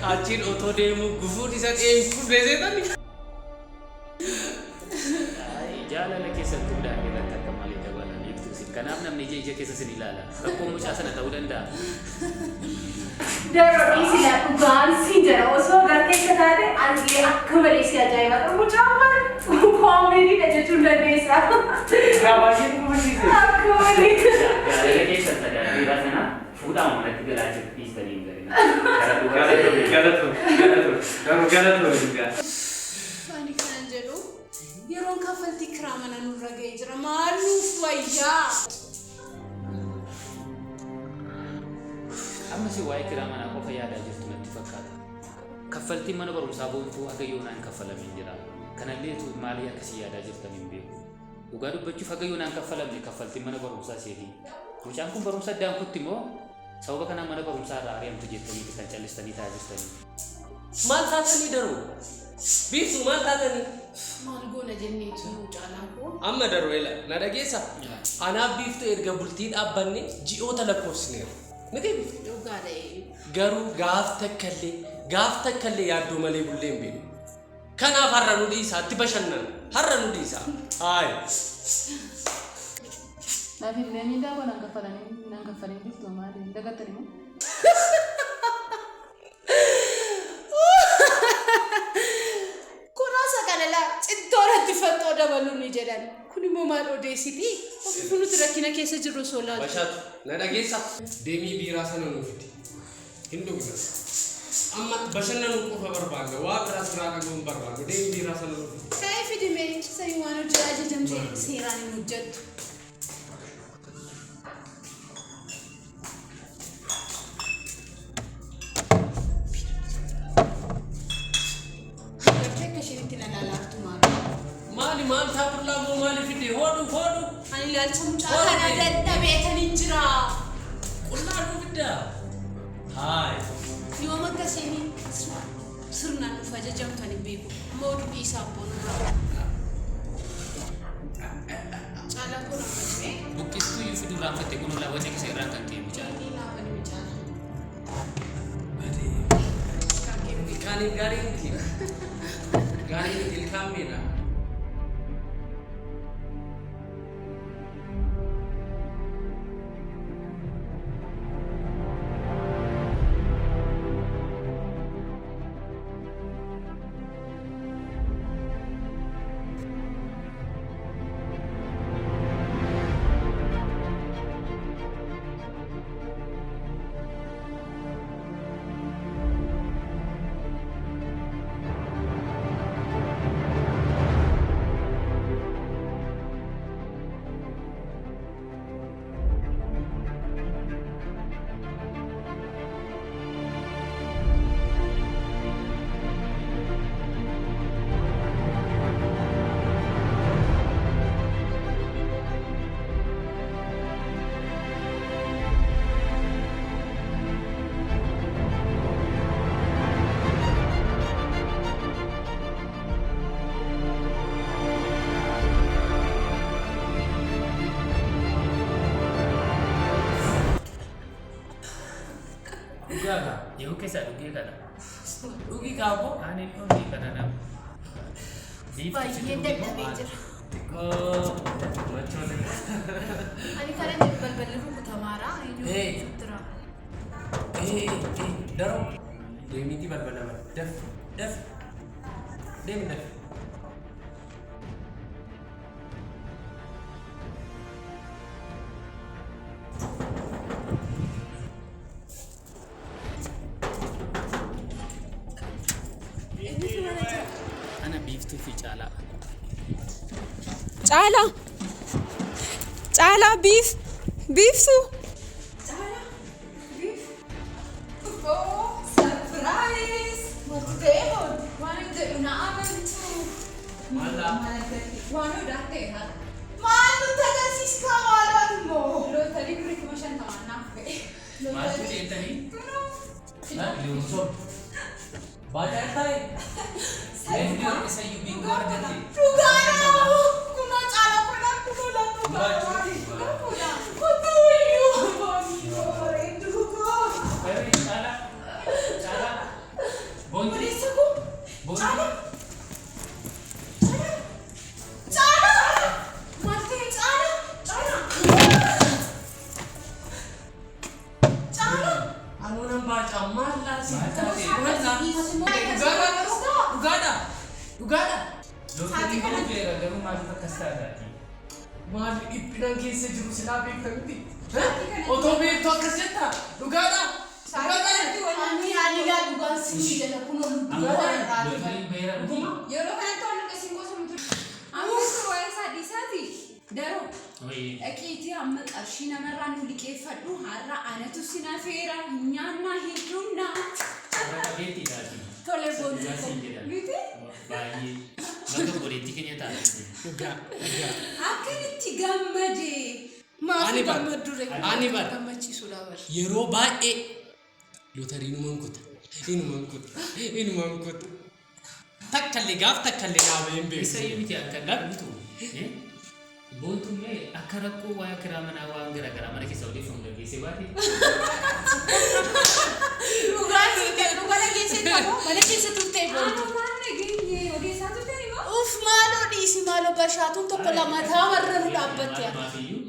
Achiin otoo deemu gufuun isa eeguun beeseetani. Jaalala keessattuu daa'imman akka malee dabalan ibsuusin. Kanaaf namni ija keessa sin ilaala. Rakkoo mucaa sana ta'uu danda'a. Darbii sila dhugaan si jira osoo gartee akka taate anillee akka malee si ajaa'iba. Mucaan koomedii jechuun dandeessa. Gabaasheen kubbisiise. Akka malee. Jaalala keessatti daa'imman sana fuudhaan manatti galaa jirtu dhiistanii hin galina. Galatoo. Ani kanan jedhu yeroon kaffaltii kiraa mana nurra ga'ee jira. Maal nuuf wayyaa? Amma si waa'ee kiraa manaa qofa yaadaa jirtu natti fakkaata. Kaffaltiin mana barumsaa boontuu haga yoonaan kaffalamin jira. Kanallee maalii akkasii yaadaa jirtan hin beeku. Dhugaa dubbachuuf haga yoonaan kaffalamne kaffaltiin mana barumsaa seetii. Mucaan kun barumsa addaan kutti immoo sababa kanaan mana barumsaa irraa ari'amtu jettanii kan callistanii taa'aa jirtanii. Maal taatanii daruu? Biiftuu maal taatanii? Maal goona jenneetu caalaa koo? Amma daruu ela na dhageessa. Anaaf biiftuu erga bultii dhaabbanne ji'oota lakkoofsineera. Miti biiftuu. Dhugaadha. Garuu gaaf takkallee yaaddoo malee bullee hin beeku. Kanaaf har'a nu dhiisaa itti bashannan har'a nu dhiisaa. Haaya. Nafi nani dawa nang kafalan dito mali dagat tadi mo. Kurasa kanala cintoora tifatoo dabaluu ni jedhan. Kun immoo maal odeessiti? Ofii nuti rakkina keessa jirru soolaa. Bashaatu na dhageessa. Deemii biiraa sana nuuf fidi. Hin dhugna. Amma bashannanuu qofa barbaanna. Waa biraas biraa dhaga'uu hin barbaannu. Deemii biiraa sana nuuf fidi. Ka'ee fidime sayyuu waan hojii ajajamtee seeraan hin hojjettu. Maal taapurlaa moo maali fide hodhu. Ani ilaalcha mucaa kana dadhabeetanii jira. Qullaa nu fidda. Haay. Yooma akkasiin sirnaan nuuf ajajamtu ani beeku. Ammoo dubbii isaa boonudha. Caalaa kun ammasee. Buqqistuu yoo fiduu raanfatte kun ulaa wajjin isa irraa kan ka'e mucaa. Inni naafani mucaa. Kaaniin gaarii miti. Gaarii miti ilkaan miidha. Yoo keessa dhugee kana. Dhugii kaaboo. Ani dhugee kana nama. Baay'ee dadhabee jira. Machoota. Ani kana jedhu balballi rukutamaara. Jira. Daroo. Deemiitii balbala daf. Deemi daf. Ana biiftuu fi caalaa. Caalaa biiftuu. Oh, surprise! Deemon, waan hin jedhu na amantu. Waan odaatee haa. Maal nuti agarsiiska maaloon immoo? Lootarii durii kuma shantamaan naaf ta'e. Maaltu jettanii? Baay'ee ta'e. Eenyu isa iyyuu biingoo argate. Dhugaadhaa! Kuna caalaa kunaa kunuu laatu baay'ee. Kutuu iyyuu. Baay'ee bareedu koo. Caalaa. Looteri kun beera garuu maaliif akkas taataati? Maal dhiphinaan keessa jiru silaa beektamti? Otoo beektu akkas jetta? Dhugaadha? Looteriin beera dhugi. Yeroo kanatti waan akka isin gosa mutu. Ammas waa'ee isaa dhiisaati. Daroo. Dhaqiitii amma qarshii namarraa nu liqeeffadhu har'a anatu sina feera nyaannaa hedduunaa. Beetti taati. Tole boonu. Miti? Baay'ee. Bakka boleetti keenya taati. Dhugaa. Akkamitti gammadee? Ani bar. Ani bar. Gammachiisuudha bar. Yeroo baay'ee lootarii numan kuta. Inuman kuta. Takkallee gaaf takkallee dhaabee hin beeksisu. Isa miti akka dhabbitu. Boontumee akka rakkoo waa'ee kiraa manaa waan garaagaraa mana keessa odeeffamu dhageessee baate. Dhugaa dhageessee qabu mana keessa turtee boontu. Maal nageenye odeessaa turtee immoo? Uff maaloo dhiisi maaloo bashaatuun tokko lama taamarra nu dhaabbatte. Maafiyyuu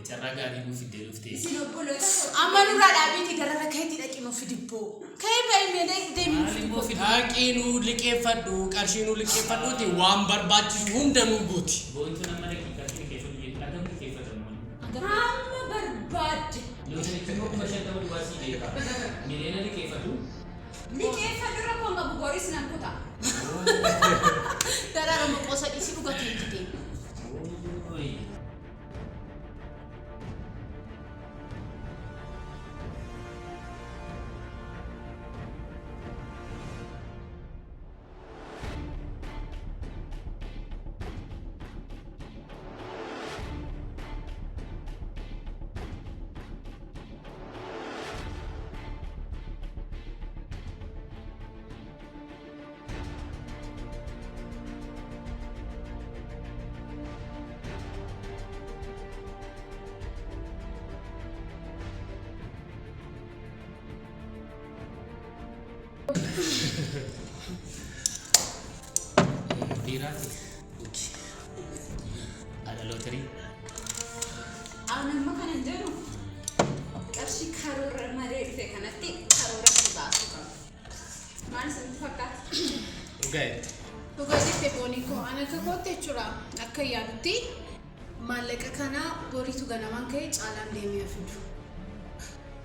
carraa gaarii nuuf iddee dhuftee. Isin obboloota. Amma nurraa dhaabiiti gara rakkeetti dhaqinu fidibboo. Ka'ee baay'ee deemnu fidibboo. Haqii nu liqeeffadhu qarshii nu liqeeffadhuuti waan barbaachisu hunda nu guuti. Boontu nama daqiiqaa liqeeffatu jedhu dhagam liqeeffatamu. Amma barbaadde. Looterichi immoo 50 duwwaasii beeka. Miliyoona liqeeffatu. Liqeeffadhu rakkoon qabu gooris nan kuta. Daraarama qosa dhiisii dhugatee itti deemu. Birati. Ada loteri. Amma kana jiru qarshii karoora malee dhufe kanatti karoora baasu qaba. Maal sitti fakkaata? Dhugaa'etti. Dhugaatitti boonii koo ana tokkotti jechuudha akka yaadutti maallaqa kana boriitu ganamaan ka'ee caalaan deemee fidu.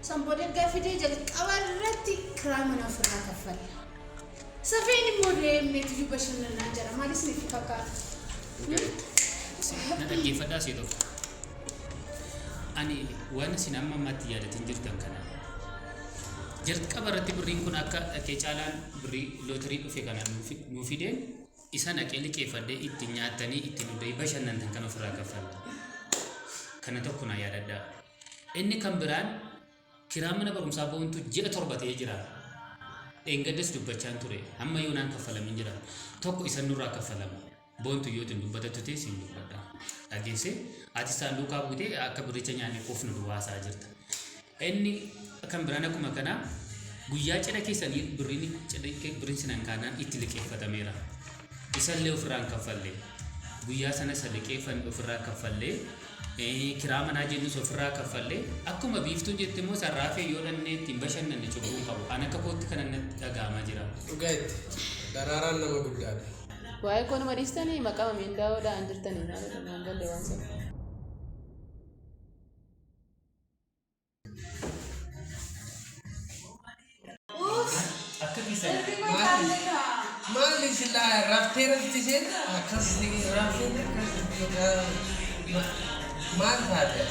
Sanboodee gaafidee jalqaba irratti kiraa mana ofirraa kaffalla. Safeen immoo deemneetu bashannanaa jira. Maalis ni fakkaata? Na dhaggeeffadhaa see tokko. Ani waan isin amma ammatti yaadatin jirtan kana. Jalqaba irratti birriin kun akka dhaqee caalaan birrii looterii dhufe kana nuu fideen isa naqee liqeeffadhee itti nyaatanii itti nudhee bashannantan kan ofirraa kaffalla. Kana tokko na yaadadhaa. Inni kan biraan kiraa mana barumsaa boontu ji'a 7 ta'ee jira. Engaddes dubbachaan ture amma yoo naan kaffalamin jira. Tokko isa nurraa kaffalama. Boontu yoo tin dubbatatu ta'e siin dubbadha. Dhageesse ati saanduqaa buutee akka birricha nyaanne qof nu duwwaasaa jirta. Inni kan biraan akkuma kana guyyaa cidha keessanii birriin sinan kaanaan itti liqeeffatameera. Isallee ofirraan kaffalle. Guyyaa sana isa liqeeffan ofirraa kaffalle. Kiraa manaa jennus ofirraa kaffalle. Akkuma biiftuun jette immoo sarraafee yoo dhannee ittiin bashannanne cubbuu qabu. An akka kootti kana natti dhaga'amaa jira. Dhugaa'etti. Daraaraan nama guddaadha. Waa'ee koon mariistanii maqaa miindaa'oodhaan jirtanii maalidha waan galle waan sana. Akka keessan Maali silaa raftee isheen akkasni raftee maal taate?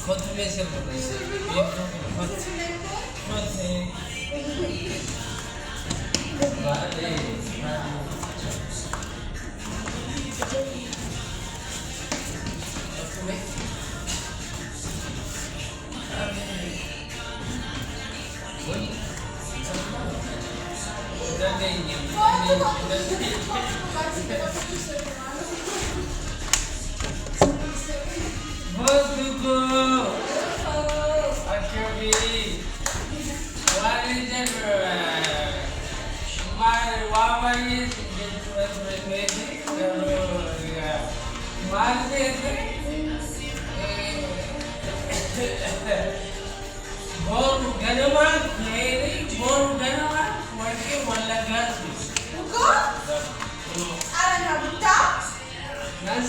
Kotumee sirba Baru ganaman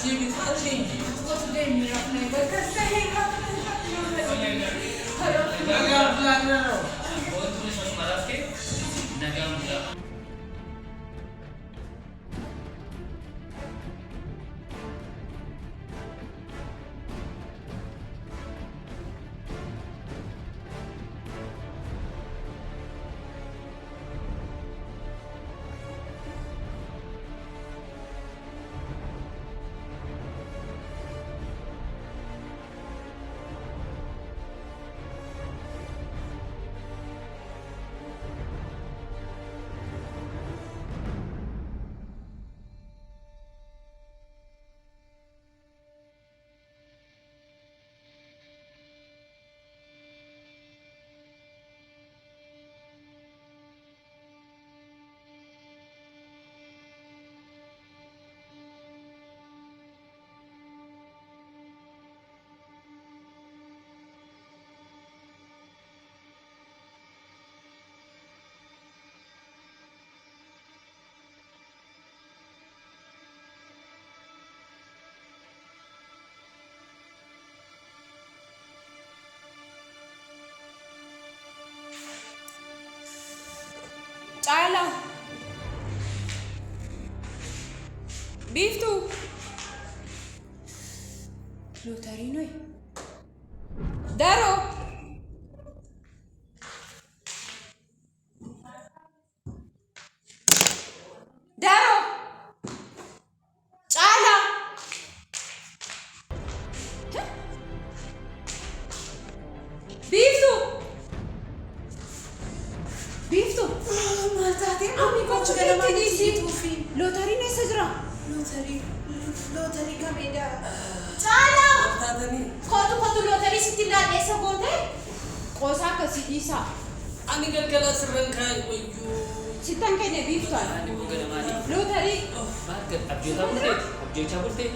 ये भी था नहीं वो तो दे मेरा अपने बरकत से है लगा प्लान रहो बहुत पुलिस महाराज के नाकाम हुआ Chala. Beef tu. Lotari noi. Daro. Daro. Chala. Beef tu. Beef tu. मारते Ami ko चुके chukete सी disi. तूफी Lotari ne sajra. लोथरी का मेरा चाला था नहीं Kotu lotari sitila desa bote. Qosa kasitisa. ani galgala sirran kai wayyo Sitan kene beef tu. ani bukan mali Lotari. bakat abjota bulte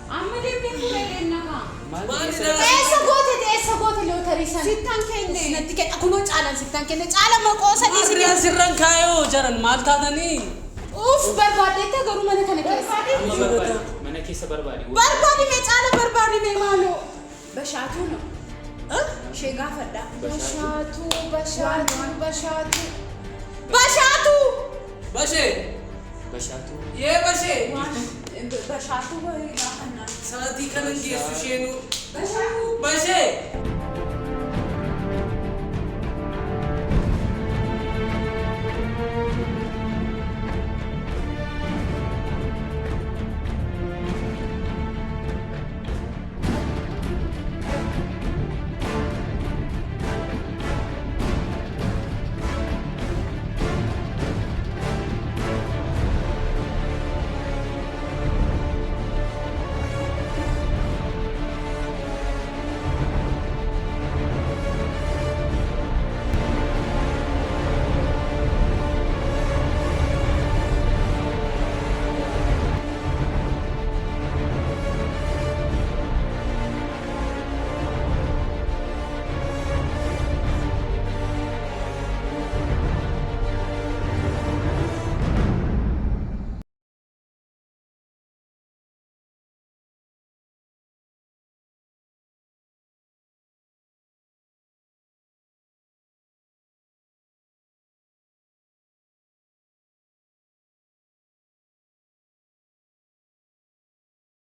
Amma de me pure denna ka. mali ऐसा गोते लोथरी सन Sitan kene. नत्ती के अकुनो चालन सिक्तान के चाला मकोसा दिसी Arya sirran kayo jaran mal था नहीं उफ बर्बादे ते गरु मने खाने के mana kisah barbari बर्बादी में चाला बर्बादी में मानो बशातू नो शेगा फड्डा बशातू, बशातू बशे bashatu ये बशे बशातू वो इलाका ना साथी कनंगे सुशेनु बशातू बशे